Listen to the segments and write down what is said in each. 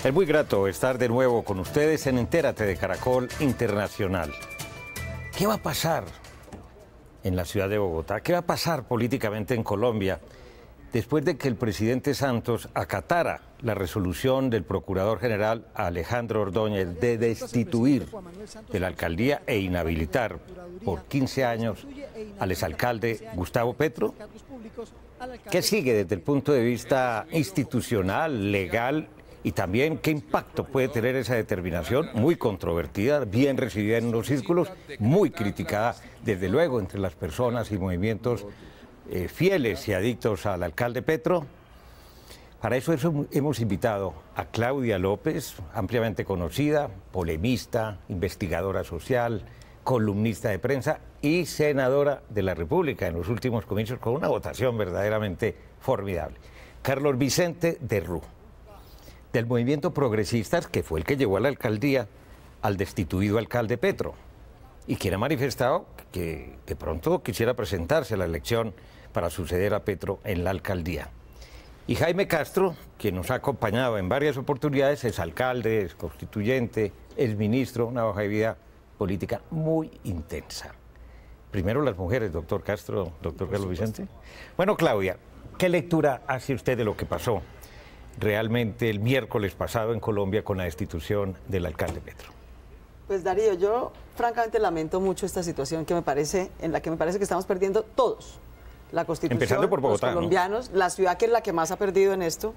Es muy grato estar de nuevo con ustedes en Entérate de Caracol Internacional. ¿Qué va a pasar en la ciudad de Bogotá? ¿Qué va a pasar políticamente en Colombia después de que el presidente Santos acatara la resolución del procurador general Alejandro Ordóñez de destituir de la alcaldía e inhabilitar por 15 años al exalcalde Gustavo Petro? ¿Qué sigue desde el punto de vista institucional, legal? Y también, ¿qué impacto puede tener esa determinación muy controvertida, bien recibida en los círculos, muy criticada, desde luego, entre las personas y movimientos fieles y adictos al alcalde Petro? Para eso hemos invitado a Claudia López, ampliamente conocida, polemista, investigadora social, columnista de prensa y senadora de la República en los últimos comicios, con una votación verdaderamente formidable. Carlos Vicente Derrú, del movimiento Progresistas, que fue el que llevó a la alcaldía al destituido alcalde Petro, y quien ha manifestado que de pronto quisiera presentarse a la elección para suceder a Petro en la alcaldía. Y Jaime Castro, quien nos ha acompañado en varias oportunidades, es alcalde, es constituyente, es ministro, una hoja de vida política muy intensa. Primero las mujeres, doctor Castro, doctor Carlos Vicente. Bueno, Claudia, ¿qué lectura hace usted de lo que pasó realmente el miércoles pasado en Colombia con la destitución del alcalde Petro? Pues Darío, yo francamente lamento mucho esta situación en la que me parece que estamos perdiendo todos. La Constitución, empezando por Bogotá, los colombianos, ¿no? La ciudad que es la que más ha perdido en esto.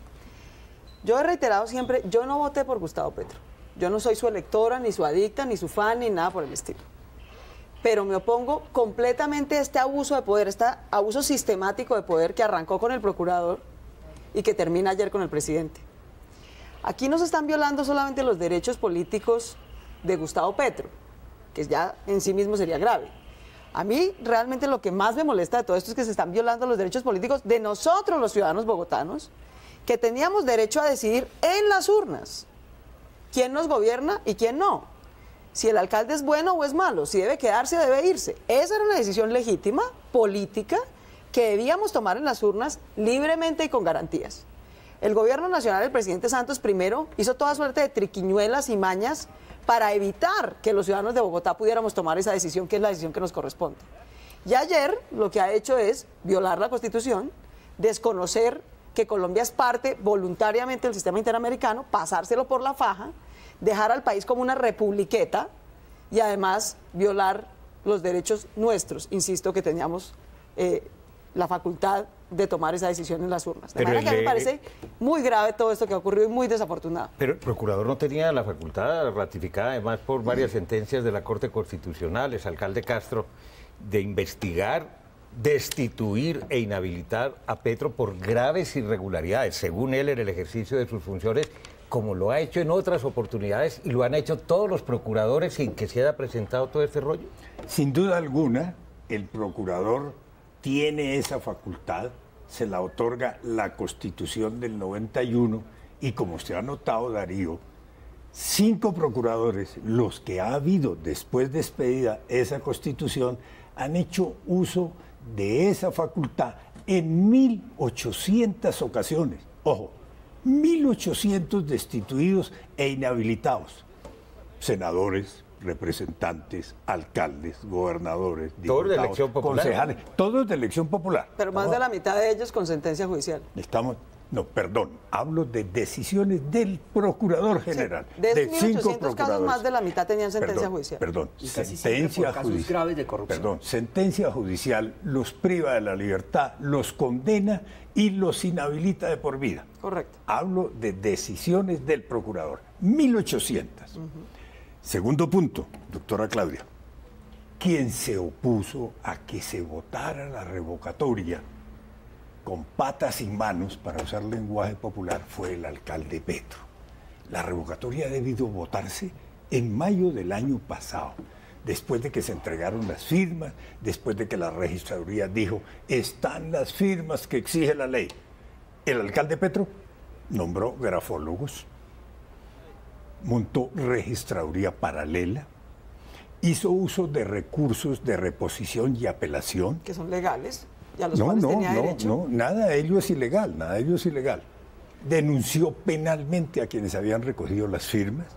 Yo he reiterado siempre, yo no voté por Gustavo Petro. Yo no soy su electora, ni su adicta, ni su fan, ni nada por el estilo. Pero me opongo completamente a este abuso de poder, este abuso sistemático de poder que arrancó con el procurador y que termina ayer con el presidente. Aquí no se están violando solamente los derechos políticos de Gustavo Petro, que ya en sí mismo sería grave. A mí realmente lo que más me molesta de todo esto es que se están violando los derechos políticos de nosotros, los ciudadanos bogotanos, que teníamos derecho a decidir en las urnas quién nos gobierna y quién no, si el alcalde es bueno o es malo, si debe quedarse o debe irse. Esa era una decisión legítima, política, que debíamos tomar en las urnas libremente y con garantías. El gobierno nacional, el presidente Santos primero, hizo toda suerte de triquiñuelas y mañas para evitar que los ciudadanos de Bogotá pudiéramos tomar esa decisión, que es la decisión que nos corresponde. Y ayer lo que ha hecho es violar la Constitución, desconocer que Colombia es parte voluntariamente del sistema interamericano, pasárselo por la faja, dejar al país como una republiqueta y además violar los derechos nuestros, insisto, que teníamos la facultad de tomar esa decisión en las urnas. De manera que a mí me parece muy grave todo esto que ha ocurrido y muy desafortunado. Pero el procurador no tenía la facultad ratificada, además por varias sentencias de la Corte Constitucional, el alcalde Castro, de investigar, destituir e inhabilitar a Petro por graves irregularidades, según él, en el ejercicio de sus funciones, como lo ha hecho en otras oportunidades y lo han hecho todos los procuradores sin que se haya presentado todo este rollo. Sin duda alguna, el procurador tiene esa facultad, se la otorga la Constitución del 91 y como usted ha notado, Darío, 5 procuradores, los que ha habido después de expedida esa Constitución, han hecho uso de esa facultad en 1.800 ocasiones. Ojo, 1.800 destituidos e inhabilitados, senadores, representantes, alcaldes, gobernadores, todos diputados, de elección popular, concejales, todos de elección popular. Pero más de la mitad de ellos con sentencia judicial. Hablo de decisiones del Procurador General. Sí, de 1.800 casos, más de la mitad tenían sentencia judicial. Sentencia judicial los priva de la libertad, los condena y los inhabilita de por vida. Correcto. Hablo de decisiones del Procurador. 1.800. Segundo punto, doctora Claudia. Quien se opuso a que se votara la revocatoria con patas y manos, para usar lenguaje popular, fue el alcalde Petro. La revocatoria ha debido votarse en mayo del año pasado, después de que se entregaron las firmas, después de que la registraduría dijo, están las firmas que exige la ley. El alcalde Petro nombró grafólogos, montó registraduría paralela, hizo uso de recursos de reposición y apelación. Que son legales, y a los cuales tenía derecho. No, nada de ello es ilegal, nada de ello es ilegal. denunció penalmente a quienes habían recogido las firmas,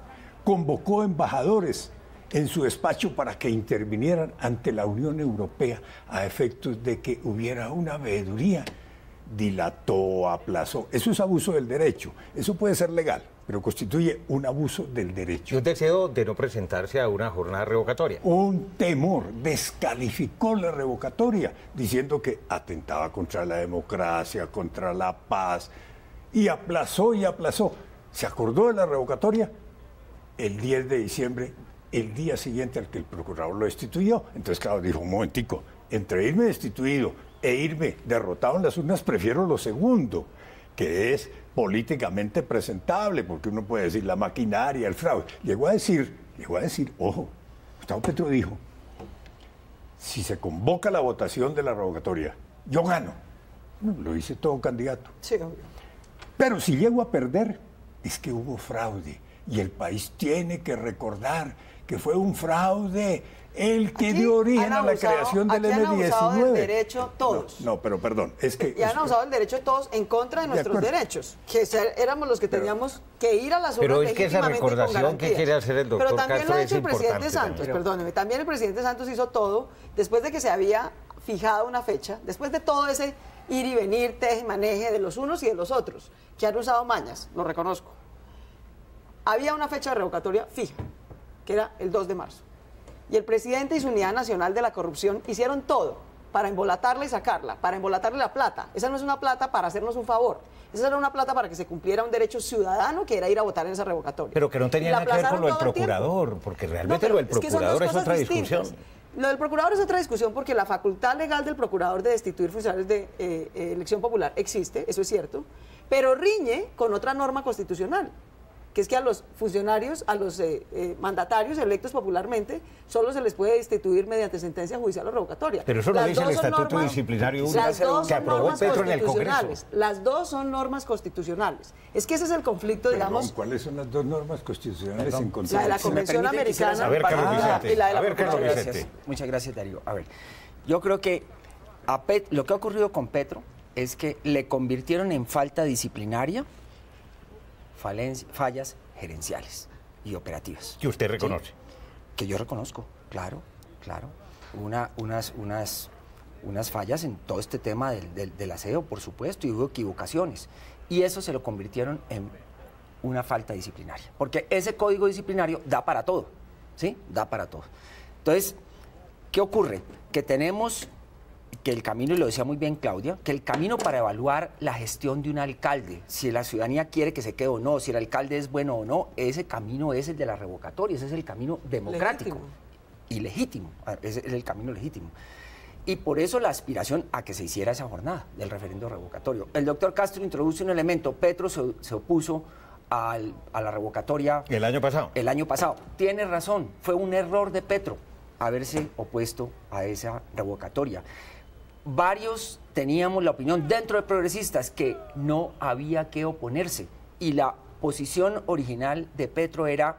convocó embajadores en su despacho para que intervinieran ante la Unión Europea a efectos de que hubiera una veeduría. Dilató, aplazó. Eso es abuso del derecho. Eso puede ser legal, pero constituye un abuso del derecho. Y un deseo de no presentarse a una jornada revocatoria. Un temor. Descalificó la revocatoria, diciendo que atentaba contra la democracia, contra la paz, y aplazó y aplazó. Se acordó de la revocatoria el 10 de diciembre, el día siguiente al que el procurador lo destituyó. Entonces, claro, dijo, un momentico, entre irme destituido e irme derrotado en las urnas, prefiero lo segundo, que es políticamente presentable, porque uno puede decir la maquinaria, el fraude. Llegó a decir, ojo, Gustavo Petro dijo, si se convoca la votación de la revocatoria, yo gano. No, lo dice todo candidato. Sí, obvio. Pero si llego a perder, es que hubo fraude. Y el país tiene que recordar que fue un fraude el que dio origen a la creación del M-19. Han abusado del derecho todos. No, pero perdón, es que... Y han abusado del derecho todos en contra de nuestros derechos, que éramos los que teníamos que ir a las urnas pero es que esa recordación que quiere hacer el doctor Castro Pero también lo ha hecho el presidente también. Santos, perdóneme, también el presidente Santos hizo todo, después de que se había fijado una fecha, después de todo ese ir y venir, teje y maneje de los unos y de los otros, que han usado mañas, lo reconozco. Había una fecha de revocatoria fija, que era el 2 de marzo. Y el presidente y su Unidad Nacional de la Corrupción hicieron todo para embolatarla y sacarla, para embolatarle la plata. Esa no es una plata para hacernos un favor. Esa era una plata para que se cumpliera un derecho ciudadano, que era ir a votar en esa revocatoria. Pero que no tenía nada que ver con lo del procurador, porque realmente lo del procurador es otra discusión. Lo del procurador es otra discusión porque la facultad legal del procurador de destituir funcionarios de elección popular existe, eso es cierto, pero riñe con otra norma constitucional, que es que a los funcionarios, a los mandatarios electos popularmente, solo se les puede destituir mediante sentencia judicial o revocatoria. Pero eso lo dice el Estatuto Disciplinario que aprobó Petro en el Congreso. Las dos son normas constitucionales. Es que ese es el conflicto, digamos... ¿Cuáles son las dos normas constitucionales en contra? La de la Convención Americana y la de la Procuraduría. Muchas gracias, Darío. A ver, yo creo que lo que ha ocurrido con Petro es que le convirtieron en falta disciplinaria fallas gerenciales y operativas. Que usted reconoce. ¿Sí? Que yo reconozco, claro. Unas fallas en todo este tema del aseo, por supuesto, y hubo equivocaciones. Y eso se lo convirtieron en una falta disciplinaria. Porque ese código disciplinario da para todo, ¿sí? Da para todo. Entonces, ¿qué ocurre? Que tenemos que el camino, y lo decía muy bien Claudia, que el camino para evaluar la gestión de un alcalde, si la ciudadanía quiere que se quede o no, si el alcalde es bueno o no, ese camino es el de la revocatoria, ese es el camino democrático y legítimo, ese es el camino legítimo. Y por eso la aspiración a que se hiciera esa jornada del referendo revocatorio. El doctor Castro introduce un elemento, Petro se opuso a la revocatoria. ¿El año pasado? El año pasado. Tiene razón, fue un error de Petro haberse opuesto a esa revocatoria. Varios teníamos la opinión dentro de progresistas que no había que oponerse y la posición original de Petro era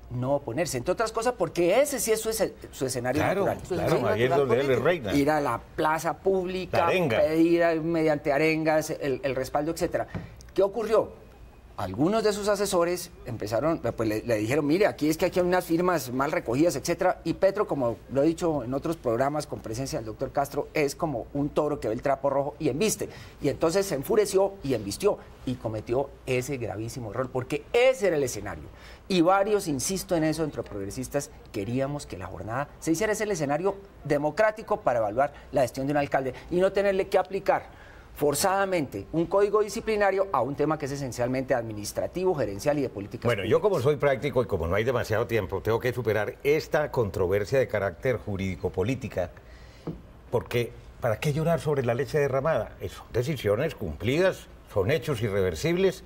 no oponerse, entre otras cosas porque ese sí es su escenario natural. Claro, ahí es donde él es reina. Ir a la plaza pública, pedir mediante arengas el respaldo, etcétera. ¿Qué ocurrió? Algunos de sus asesores empezaron, pues le dijeron, mire, aquí hay unas firmas mal recogidas, etcétera, y Petro, como lo he dicho en otros programas con presencia del doctor Castro, es como un toro que ve el trapo rojo y embiste. Y entonces se enfureció y embistió y cometió ese gravísimo error, porque ese era el escenario. Y varios, insisto en eso, entre progresistas, queríamos que la jornada se hiciera ese escenario democrático para evaluar la gestión de un alcalde y no tenerle que aplicar forzadamente un código disciplinario a un tema que es esencialmente administrativo, gerencial y de políticas públicas. Yo como soy práctico y como no hay demasiado tiempo, tengo que superar esta controversia de carácter jurídico-política, porque ¿para qué llorar sobre la leche derramada? Son decisiones cumplidas, son hechos irreversibles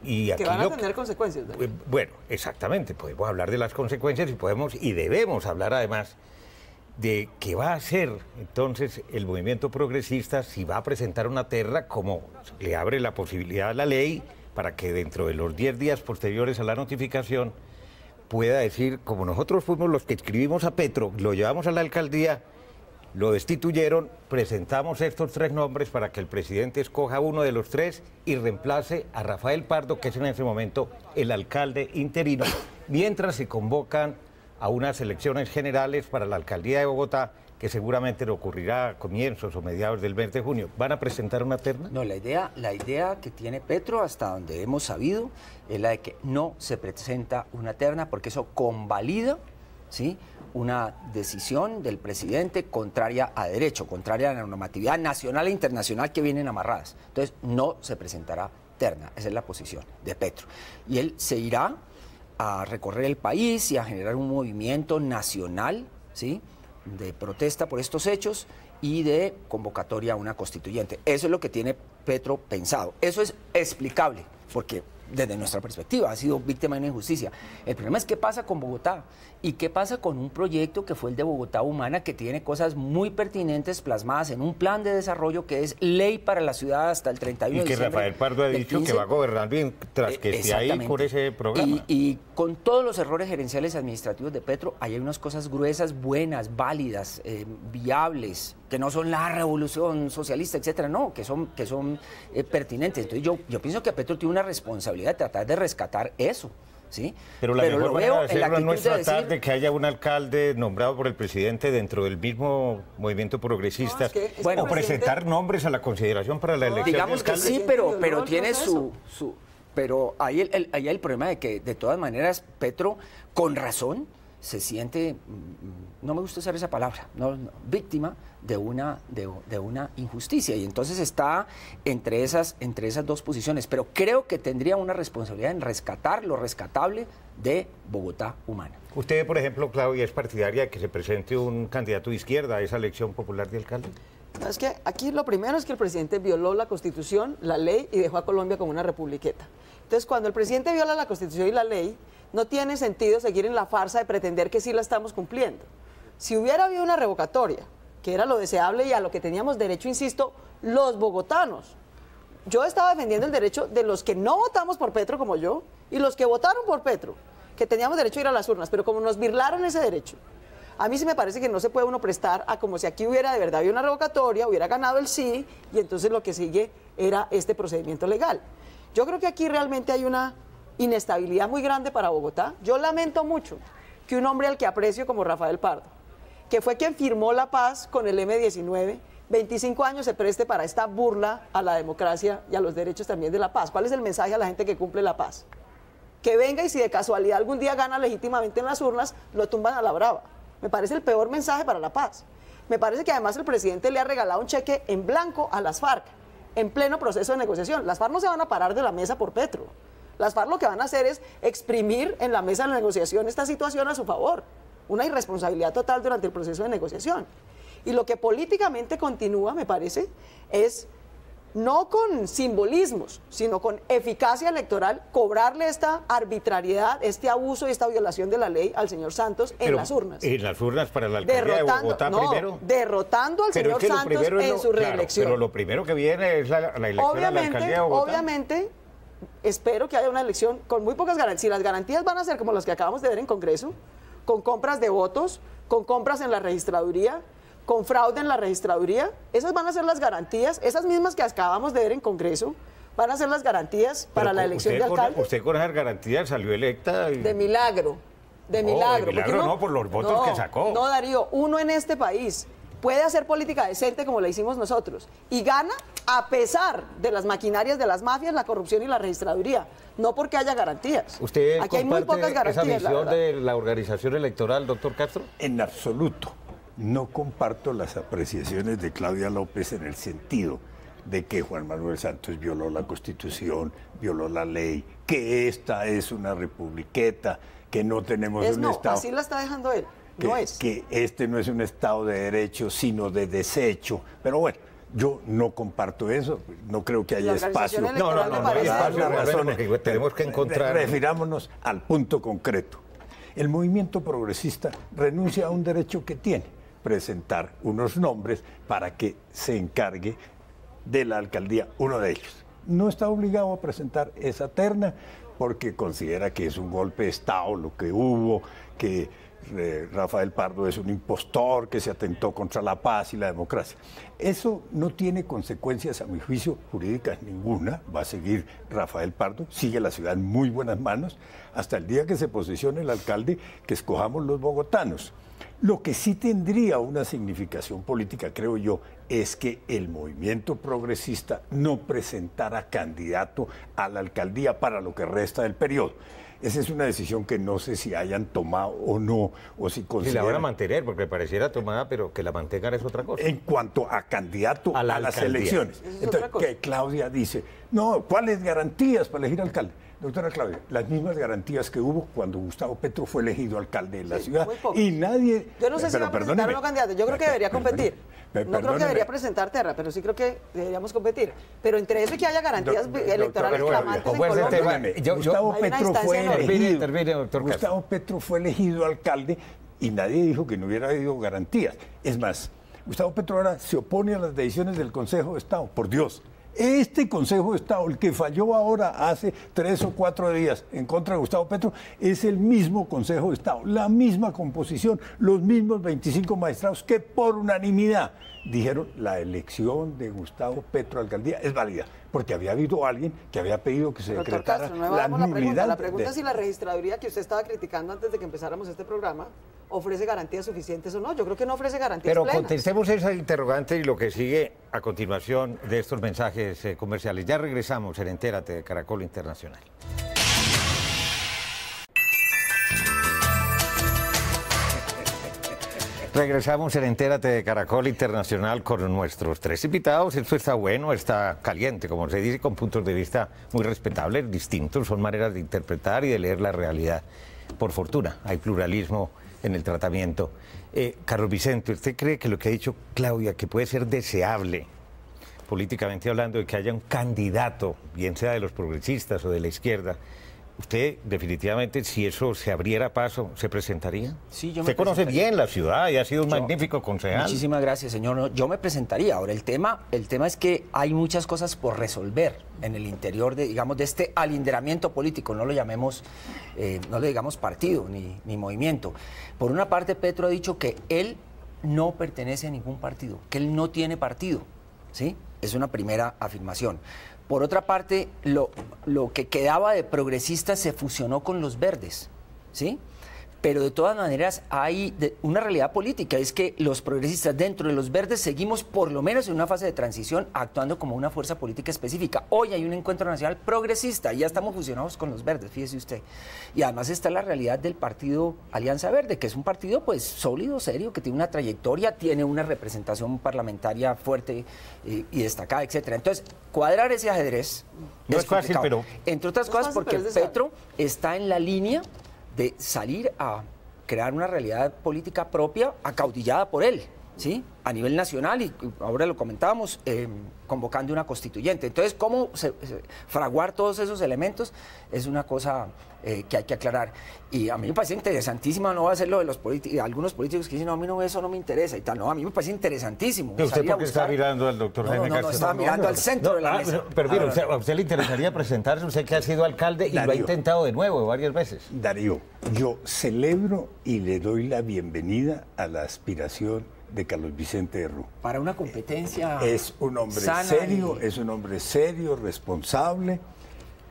y aquí que van a tener consecuencias. Bueno, exactamente, podemos hablar de las consecuencias y podemos y debemos hablar además de qué va a hacer entonces el movimiento progresista si va a presentar una terna, como le abre la posibilidad a la ley para que dentro de los 10 días posteriores a la notificación pueda decir, como nosotros fuimos los que escribimos a Petro, lo llevamos a la alcaldía lo destituyeron, presentamos estos 3 nombres para que el presidente escoja uno de los 3 y reemplace a Rafael Pardo, que es en ese momento el alcalde interino, mientras se convocan a unas elecciones generales para la alcaldía de Bogotá, que seguramente le ocurrirá a comienzos o mediados del mes de junio. ¿Van a presentar una terna? No, la idea que tiene Petro, hasta donde hemos sabido, es la de que no se presenta una terna, porque eso convalida, ¿sí?, una decisión del presidente contraria a derecho, contraria a la normatividad nacional e internacional que vienen amarradas. Entonces, no se presentará terna. Esa es la posición de Petro. Y él se irá a recorrer el país y a generar un movimiento nacional, ¿sí?, de protesta por estos hechos y de convocatoria a una constituyente. Eso es lo que tiene Petro pensado. Eso es explicable, porque desde nuestra perspectiva ha sido víctima de una injusticia. El problema es qué pasa con Bogotá y qué pasa con un proyecto que fue el de Bogotá Humana, que tiene cosas muy pertinentes plasmadas en un plan de desarrollo que es ley para la ciudad hasta el 31 de diciembre. Y que Rafael Pardo ha dicho que va a gobernar bien tras que esté ahí por ese programa. Y con todos los errores gerenciales administrativos de Petro, ahí hay unas cosas gruesas, buenas, válidas, viables, que no son la revolución socialista, etcétera, no, que son pertinentes. Entonces yo pienso que Petro tiene una responsabilidad de tratar de rescatar eso, ¿sí? Pero la mejor manera de hacerlo no es tratar de que haya un alcalde nombrado por el presidente dentro del mismo movimiento progresista, o presentar nombres a la consideración para la elección. Digamos que sí, pero tiene pero ahí el problema de que de todas maneras Petro, con razón, se siente, no me gusta usar esa palabra, víctima de una injusticia, y entonces está entre esas 2 posiciones, pero creo que tendría una responsabilidad en rescatar lo rescatable de Bogotá Humana. Usted, por ejemplo, Claudia, ¿es partidaria de que se presente un candidato de izquierda a esa elección popular de alcalde? No, es que aquí lo primero es que el presidente violó la Constitución, la ley, y dejó a Colombia como una republiqueta. Entonces, cuando el presidente viola la Constitución y la ley, no tiene sentido seguir en la farsa de pretender que sí la estamos cumpliendo. Si hubiera habido una revocatoria, que era lo deseable y a lo que teníamos derecho, insisto, los bogotanos. Yo estaba defendiendo el derecho de los que no votamos por Petro como yo y los que votaron por Petro, que teníamos derecho a ir a las urnas, pero como nos birlaron ese derecho, a mí sí me parece que no se puede uno prestar a como si aquí hubiera de verdad habido una revocatoria, hubiera ganado el sí, y entonces lo que sigue era este procedimiento legal. Yo creo que aquí realmente hay una inestabilidad muy grande para Bogotá. Yo lamento mucho que un hombre al que aprecio como Rafael Pardo, que fue quien firmó la paz con el M-19, 25 años se preste para esta burla a la democracia y a los derechos también de la paz. ¿Cuál es el mensaje a la gente que cumple la paz? Que venga y si de casualidad algún día gana legítimamente en las urnas, lo tumban a la brava. Me parece el peor mensaje para la paz. Me parece que además el presidente le ha regalado un cheque en blanco a las FARC, en pleno proceso de negociación. Las FARC no se van a parar de la mesa por Petro. Las FARC lo que van a hacer es exprimir en la mesa de negociación esta situación a su favor. Una irresponsabilidad total durante el proceso de negociación. Y lo que políticamente continúa, me parece, es no con simbolismos, sino con eficacia electoral, cobrarle esta arbitrariedad, este abuso y esta violación de la ley al señor Santos en las urnas. En las urnas para la alcaldía de Bogotá primero. Derrotando al señor Santos en su reelección. Pero lo primero que viene es la elección a la alcaldía de Bogotá. Obviamente, espero que haya una elección con muy pocas garantías. Si las garantías van a ser como las que acabamos de ver en Congreso, con compras de votos, con compras en la registraduría, con fraude en la registraduría, esas van a ser las garantías, esas mismas que acabamos de ver en Congreso, van a ser las garantías para la elección de alcalde. Usted con esas garantías salió electa. De milagro, de milagro. De milagro no, por los votos que sacó. No, Darío, uno en este país puede hacer política decente como la hicimos nosotros y gana a pesar de las maquinarias de las mafias, la corrupción y la registraduría, no porque haya garantías. ¿Usted aquí hay muy pocas garantías, esa visión de la organización electoral, doctor Castro? En absoluto. No comparto las apreciaciones de Claudia López en el sentido de que Juan Manuel Santos violó la Constitución, violó la ley, que esta es una republiqueta, que no tenemos un Estado. Así la está dejando él. Que este no es un Estado de derecho, sino de desecho. Pero bueno, yo no comparto eso, no creo que haya espacio. No hay espacio, porque tenemos que encontrar. Refirámonos al punto concreto. El movimiento progresista renuncia a un derecho que tiene, presentar unos nombres para que se encargue de la alcaldía uno de ellos. No está obligado a presentar esa terna porque considera que es un golpe de Estado lo que hubo, que Rafael Pardo es un impostor que se atentó contra la paz y la democracia. Eso no tiene consecuencias, a mi juicio, jurídicas ninguna. Va a seguir Rafael Pardo, sigue la ciudad en muy buenas manos, hasta el día que se posesione el alcalde que escojamos los bogotanos. Lo que sí tendría una significación política, creo yo, es que el movimiento progresista no presentara candidato a la alcaldía para lo que resta del periodo. Esa es una decisión que no sé si hayan tomado o no, o si consideran... Si la van a mantener, porque pareciera tomada, pero que la mantengan es otra cosa. En cuanto a candidato a las elecciones. Entonces, que Claudia dice, no, ¿cuáles garantías para elegir alcalde? Doctora Claudia, las mismas garantías que hubo cuando Gustavo Petro fue elegido alcalde de la ciudad y nadie... Yo no sé si va a presentar o no candidato, yo creo que debería competir. No creo que debería presentar Terra, pero sí creo que deberíamos competir. Pero entre eso y que haya garantías electorales clamantes en Colombia... Gustavo Petro fue elegido, Gustavo Petro fue elegido alcalde y nadie dijo que no hubiera habido garantías. Es más, Gustavo Petro ahora se opone a las decisiones del Consejo de Estado, por Dios. Este Consejo de Estado, el que falló ahora hace 3 o 4 días en contra de Gustavo Petro, es el mismo Consejo de Estado, la misma composición, los mismos 25 magistrados que por unanimidad dijeron la elección de Gustavo Petro a alcaldía es válida, porque había habido alguien que había pedido que se decretara la nulidad. La pregunta es si la registraduría que usted estaba criticando antes de que empezáramos este programa ofrece garantías suficientes o no. Yo creo que no ofrece garantías plenas. Pero contestemos esa interrogante y lo que sigue a continuación de estos mensajes comerciales. Ya regresamos en Entérate de Caracol Internacional. Regresamos en Entérate de Caracol Internacional con nuestros 3 invitados. Esto está bueno, está caliente, como se dice, con puntos de vista muy respetables, distintos. Son maneras de interpretar y de leer la realidad. Por fortuna, hay pluralismo en el tratamiento. Carlos Vicente, ¿usted cree que lo que ha dicho Claudia, que puede ser deseable, políticamente hablando, de que haya un candidato, bien sea de los progresistas o de la izquierda, usted definitivamente, si eso se abriera paso, se presentaría? Sí, yo usted conoce bien la ciudad y ha sido un magnífico concejal. Muchísimas gracias, señor. No, yo me presentaría. Ahora, el tema es que hay muchas cosas por resolver en el interior de, digamos, de este alinderamiento político. No lo llamemos, no le digamos partido ni movimiento. Por una parte, Petro ha dicho que él no pertenece a ningún partido, que él no tiene partido, ¿sí? Es una primera afirmación. Por otra parte, lo que quedaba de progresistas se fusionó con los verdes, ¿sí? Pero de todas maneras hay una realidad política, es que los progresistas dentro de los verdes seguimos por lo menos en una fase de transición actuando como una fuerza política específica. Hoy hay un encuentro nacional progresista y ya estamos fusionados con los verdes, fíjese usted. Y además está la realidad del partido Alianza Verde, que es un partido pues sólido, serio, que tiene una trayectoria, tiene una representación parlamentaria fuerte y destacada, etcétera. Entonces, cuadrar ese ajedrez no es fácil, pero... Entre otras cosas porque Petro está en la línea de salir a crear una realidad política propia acaudillada por él, ¿sí? A nivel nacional, y ahora lo comentábamos, convocando una constituyente. Entonces, ¿cómo fraguar todos esos elementos? Es una cosa que hay que aclarar. Y a mí me parece interesantísima, no va a ser lo de los algunos políticos que dicen, no, a mí no, eso no me interesa y tal. No, a mí me parece interesantísimo. ¿Usted por qué está mirando al doctor Jaime Castro? No, estaba mirando al centro de la mesa. Pero mire, ¿a usted le interesaría presentarse? Usted que ha sido alcalde y lo ha intentado de nuevo varias veces. Darío, yo celebro y le doy la bienvenida a la aspiración de Carlos Vicente Errú. Para una competencia es un hombre serio, es un hombre serio, responsable,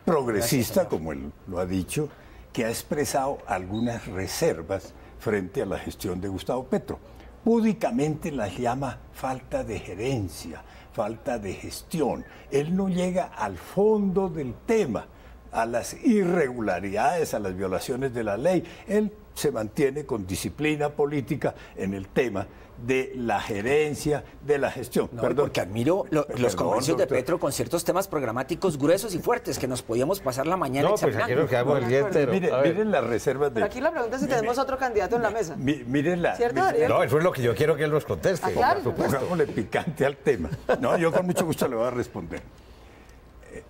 progresista, como él lo ha dicho, que ha expresado algunas reservas frente a la gestión de Gustavo Petro. Públicamente las llama falta de gerencia, falta de gestión. Él no llega al fondo del tema, a las irregularidades, a las violaciones de la ley. Él se mantiene con disciplina política en el tema de la gerencia, de la gestión. No, porque admiro los comercios de Petro con ciertos temas programáticos gruesos y fuertes que nos podíamos pasar la mañana examinando. Pues aquí nos quedamos el día entero. Miren las reservas de... Pero aquí la pregunta es si tenemos otro candidato en la mesa. Miren la... ¿Cierto, Darío? No, eso es lo que yo quiero que él nos conteste. Claro. Pongámosle picante al tema. No, yo con mucho gusto le voy a responder.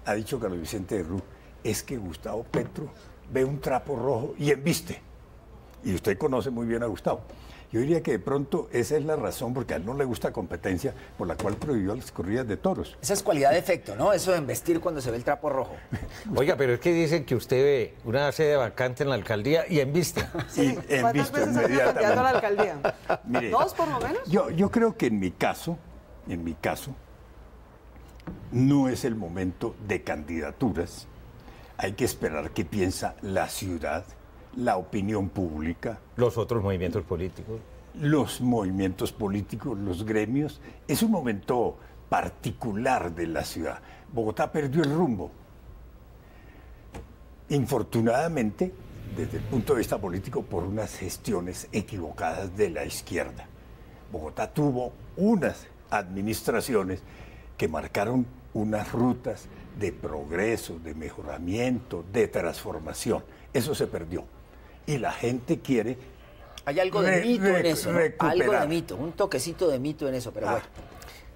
Ha dicho Carlos Vicente Errú, es que Gustavo Petro ve un trapo rojo y embiste. Y usted conoce muy bien a Gustavo. Yo diría que de pronto esa es la razón, porque a él no le gusta competencia, por la cual prohibió las corridas de toros. Esa es cualidad de efecto, ¿no? Eso de embestir cuando se ve el trapo rojo. Oiga, pero es que dicen que usted ve una sede vacante en la alcaldía y embiste. Sí, ¿Cuántas visto veces ha sido candidato a la inmediatamente. alcaldía? Mire, ¿Dos por lo menos? Yo creo que en mi caso, no es el momento de candidaturas. Hay que esperar qué piensa la ciudad, la opinión pública, Los otros movimientos políticos. los movimientos políticos, los gremios. Es un momento particular de la ciudad. Bogotá perdió el rumbo. Infortunadamente, desde el punto de vista político, por unas gestiones equivocadas de la izquierda. Bogotá tuvo unas administraciones que marcaron unas rutas de progreso, de mejoramiento, de transformación. Eso se perdió. Y la gente quiere Hay algo de mito en eso, ¿no? Algo de recuperar. mito, un toquecito de mito en eso, pero bueno.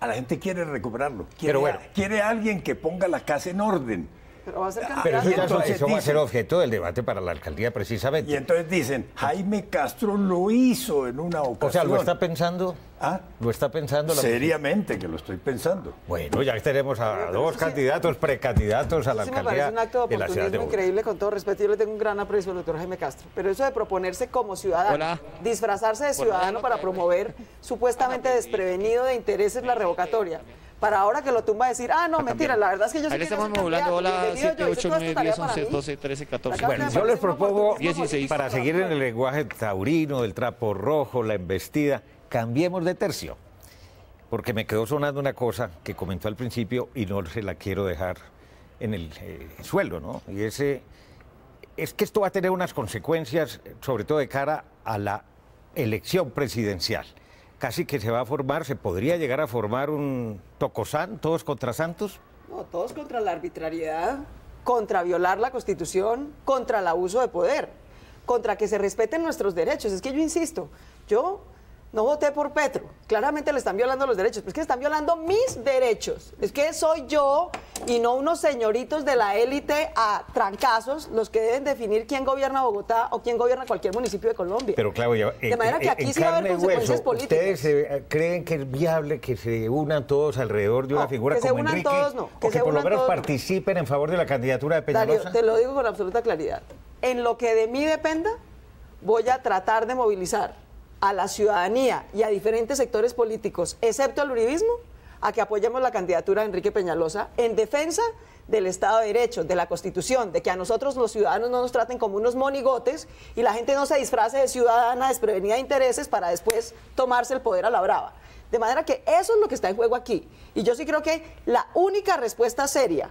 A la gente quiere recuperarlo. Quiere, Pero bueno. quiere alguien que ponga la casa en orden. Pero va a ser Pero candidato. eso va a ser dicen- objeto del debate para la alcaldía Y precisamente. entonces dicen, Jaime Castro lo hizo en una ocasión. O sea, ¿lo está pensando? ¿Ah? ¿Lo está pensando? Seriamente que lo estoy pensando. Bueno, ya tenemos a Pero dos eso sí- candidatos, precandidatos a la Sí me alcaldía parece un acto de de la ciudad de oportunismo Bogotá. increíble, con todo respeto. Yo le tengo un gran aprecio al doctor Jaime Castro. Pero eso de proponerse como ciudadano, Hola. disfrazarse de ciudadano para promover supuestamente desprevenido de intereses la revocatoria, para ahora que lo tumba decir, no, mentira, la verdad es que yo sí Ahí le quiero estamos ser modulando. candidato, Hola, bienvenido, 7, yo hice 8, toda 9, esta tarea 10, para 11, mí. 12, 13, 14. Acá Bueno, me yo les parece un propongo, oportunismo 16. para seguir en el lenguaje taurino, del trapo rojo, la embestida, cambiemos de tercio. Porque me quedó sonando una cosa que comentó al principio y no se la quiero dejar en el suelo, ¿no? Y es que esto va a tener unas consecuencias, sobre todo de cara a la elección presidencial. Casi que se va a formar, se podría llegar a formar un tocosán, todos contra Santos. No, todos contra la arbitrariedad, contra violar la Constitución, contra el abuso de poder, contra que se respeten nuestros derechos. Es que yo insisto, yo no voté por Petro. Claramente le están violando los derechos, pero es que están violando mis derechos. Es que soy yo y no unos señoritos de la élite a trancazos los que deben definir quién gobierna Bogotá o quién gobierna cualquier municipio de Colombia. Pero Claudia, De manera que aquí en sí va a haber carne y consecuencias hueso, políticas. ¿ustedes creen que es viable que se unan todos alrededor de una No, figura que se como unan Enrique? todos, no, que o que se por lo unan menos todos, no. participen en favor de la candidatura de Peñalosa. Darío, te lo digo con absoluta claridad. En lo que de mí dependa, voy a tratar de movilizar a la ciudadanía y a diferentes sectores políticos, excepto al uribismo, a que apoyemos la candidatura de Enrique Peñalosa en defensa del Estado de Derecho, de la Constitución, de que a nosotros los ciudadanos no nos traten como unos monigotes y la gente no se disfrace de ciudadana desprevenida de intereses para después tomarse el poder a la brava. De manera que eso es lo que está en juego aquí. Y yo sí creo que la única respuesta seria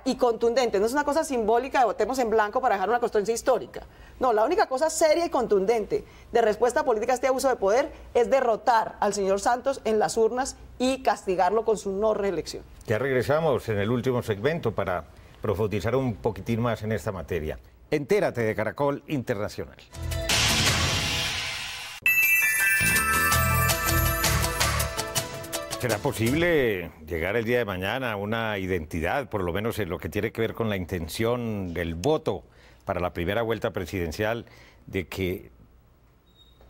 y contundente, no es una cosa simbólica de votemos en blanco para dejar una constancia histórica. No, la única cosa seria y contundente de respuesta política a este abuso de poder es derrotar al señor Santos en las urnas y castigarlo con su no reelección. Ya regresamos en el último segmento para profundizar un poquitín más en esta materia. Entérate de Caracol Internacional. ¿Será posible llegar el día de mañana a una identidad, por lo menos en lo que tiene que ver con la intención del voto para la primera vuelta presidencial, de que,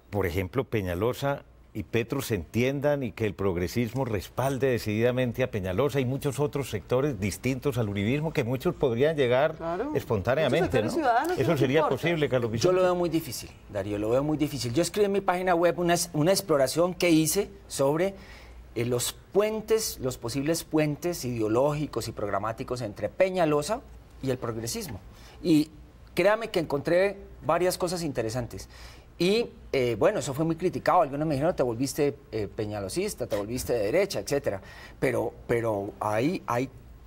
por ejemplo, Peñalosa y Petro se entiendan y que el progresismo respalde decididamente a Peñalosa y muchos otros sectores distintos al uribismo, que muchos podrían llegar Claro. espontáneamente, Muchos ¿no? sectores ciudadanos, Eso ¿qué nos sería importa? posible, Carlos Yo Vicente. lo veo muy difícil, Darío, lo veo muy difícil. Yo escribí en mi página web una exploración que hice sobre los puentes, los posibles puentes ideológicos y programáticos entre Peñalosa y el progresismo. Y créame que encontré varias cosas interesantes. Y bueno, eso fue muy criticado. Algunos me dijeron, te volviste peñalosista, te volviste de derecha, etcétera. Pero hay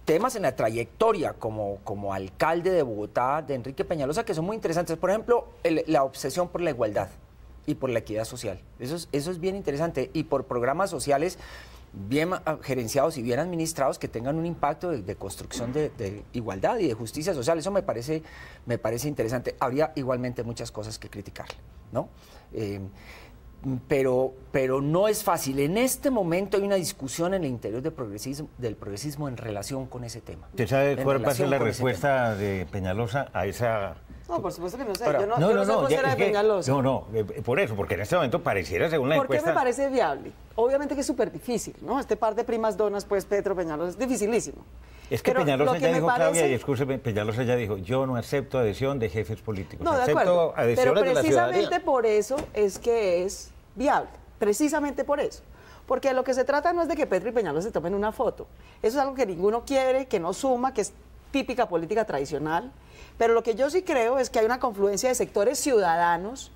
temas en la trayectoria como alcalde de Bogotá, de Enrique Peñalosa, que son muy interesantes. Por ejemplo, la obsesión por la igualdad y por la equidad social. Eso es bien interesante. Y por programas sociales bien gerenciados y bien administrados que tengan un impacto de construcción de igualdad y de justicia social. Eso me parece interesante. Habría igualmente muchas cosas que criticarle, ¿no? Pero no es fácil. En este momento hay una discusión en el interior del progresismo en relación con ese tema. ¿Usted sabe En cuál va a ser relación la con ese tema. respuesta de Peñalosa a esa No, por supuesto que no sé. Pero- yo no sé vocera de Peñalosa. Por eso, porque en este momento pareciera, según la ¿Por qué encuesta... me parece viable? Obviamente que es súper difícil, ¿no? Este par de primas donas, pues, Petro, Peñalosa, es dificilísimo. Es que Pero Peñalosa lo que ya me dijo, parece- Claudia, y escúcheme, Peñalosa ya dijo, yo no acepto adhesión de jefes políticos, No, de acepto acuerdo. Pero adhesiones de la precisamente ciudadanía. por eso es que es viable. Precisamente por eso. Porque lo que se trata no es de que Petro y Peñalosa se tomen una foto. Eso es algo que ninguno quiere, que no suma, que es típica política tradicional. Pero lo que yo sí creo es que hay una confluencia de sectores ciudadanos,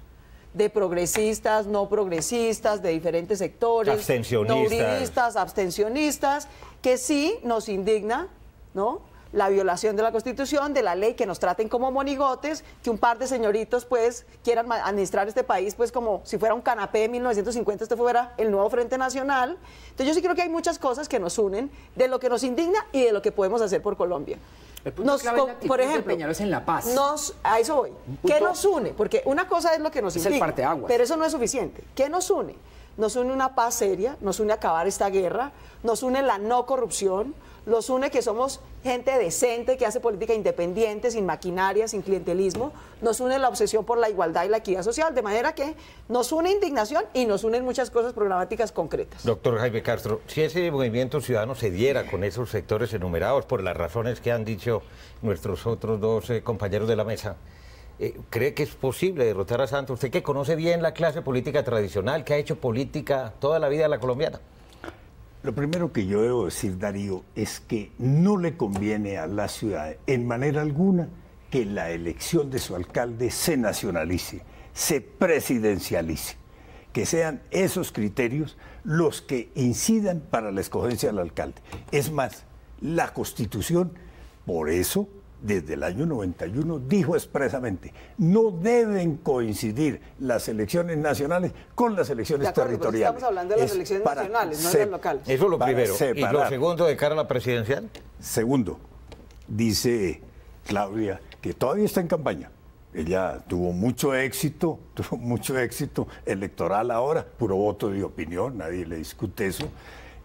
de progresistas, no progresistas, de diferentes sectores, Abstencionistas. no uribistas, abstencionistas, que sí nos indigna, ¿no?, la violación de la Constitución, de la ley, que nos traten como monigotes, que un par de señoritos pues quieran administrar este país pues como si fuera un canapé de 1950, este fuera el nuevo Frente Nacional. Entonces yo sí creo que hay muchas cosas que nos unen, de lo que nos indigna y de lo que podemos hacer por Colombia. El punto clave es la actitud por de ejemplo, Peñalosa en La Paz. a eso voy. ¿Qué nos une? Porque una cosa es lo que nos Es el indigna, parteaguas. pero eso no es suficiente. ¿Qué nos une? Nos une una paz seria, nos une acabar esta guerra, nos une la no corrupción, nos une que somos gente decente, que hace política independiente, sin maquinaria, sin clientelismo, nos une la obsesión por la igualdad y la equidad social, de manera que nos une indignación y nos unen muchas cosas programáticas concretas. Doctor Jaime Castro, si ese movimiento ciudadano se diera con esos sectores enumerados por las razones que han dicho nuestros otros dos compañeros de la mesa, ¿cree que es posible derrotar a Santos? Usted que conoce bien la clase política tradicional, que ha hecho política toda la vida la colombiana. Lo primero que yo debo decir, Darío, es que no le conviene a la ciudad en manera alguna que la elección de su alcalde se nacionalice, se presidencialice, que sean esos criterios los que incidan para la escogencia del alcalde. Es más, la Constitución, por eso, desde el año 91, dijo expresamente, no deben coincidir las elecciones nacionales con las elecciones De acuerdo, pero territoriales. estamos hablando de las elecciones para nacionales, no de las locales. Eso es lo para primero. ¿Y lo separar. segundo de cara a la presidencial? Segundo, dice Claudia que todavía está en campaña. Ella tuvo mucho éxito electoral ahora, puro voto de opinión, nadie le discute eso.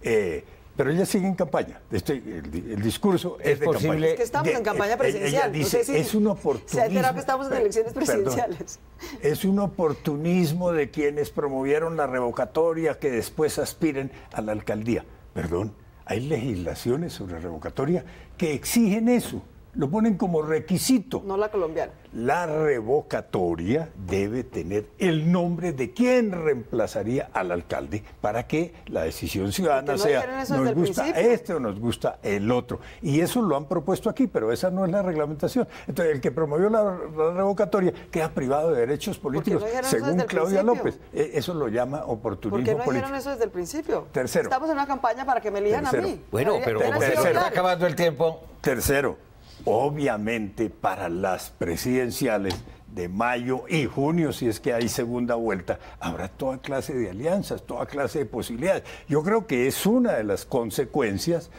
Pero ella sigue en campaña. El discurso es de posible- campaña. Es que estamos en campaña presidencial. Ella dice, No sé si es un oportunismo. se ha enterado que estamos en elecciones Perdón. presidenciales. Es un oportunismo de quienes promovieron la revocatoria que después aspiren a la alcaldía. Perdón, hay legislaciones sobre revocatoria que exigen eso. Lo ponen como requisito. No la colombiana. La revocatoria debe tener el nombre de quien reemplazaría al alcalde para que la decisión ciudadana Porque no sea dijeron eso nos desde el gusta principio. este o nos gusta el otro. Y eso lo han propuesto aquí, pero esa no es la reglamentación. Entonces, el que promovió la revocatoria queda privado de derechos políticos, no dijeron eso según desde el Claudia principio? López. Eso lo llama oportunismo ¿Por qué no político. dijeron eso desde el principio? Tercero. Estamos en una campaña para que me elijan Tercero. a mí. Bueno, pero como Hubiera se sido está claro. acabando el tiempo, Tercero, obviamente para las presidenciales de mayo y junio, si es que hay segunda vuelta, habrá toda clase de alianzas, toda clase de posibilidades. Yo creo que es una de las consecuencias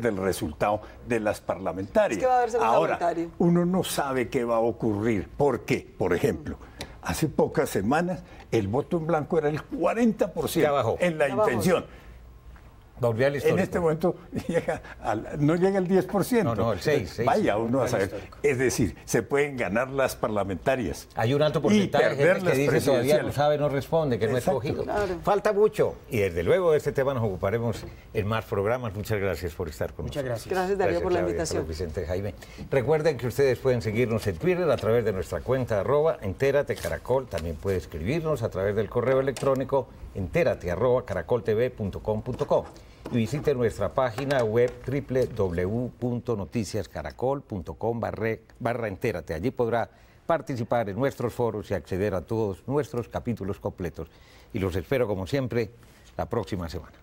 del resultado de las parlamentarias. Es que va a haber segunda Ahora, voluntaria. uno no sabe qué va a ocurrir. ¿Por qué? Por ejemplo, hace pocas semanas el voto en blanco era el 40% Ya bajó. en la Ya bajó. intención. volvió al histórico. En este momento no llega al 10%. No, el 6. Vaya uno a saber. Es decir, se pueden ganar las parlamentarias. Hay un alto y porcentaje de perder gente que las dice todavía no presidenciales. sabe, no responde, que no es Exacto. escogido. Claro. Falta mucho. Y desde luego de este tema nos ocuparemos en más programas. Muchas gracias por estar con Muchas nosotros. gracias. Gracias, Darío, por la Claudia, invitación. Carlos Vicente, Jaime. Recuerden que ustedes pueden seguirnos en Twitter a través de nuestra cuenta @entérate Caracol. También puede escribirnos a través del correo electrónico entérate@caracoltv.com.co. Y visite nuestra página web www.noticiascaracol.com/entérate. Allí podrá participar en nuestros foros y acceder a todos nuestros capítulos completos. Y los espero, como siempre, la próxima semana.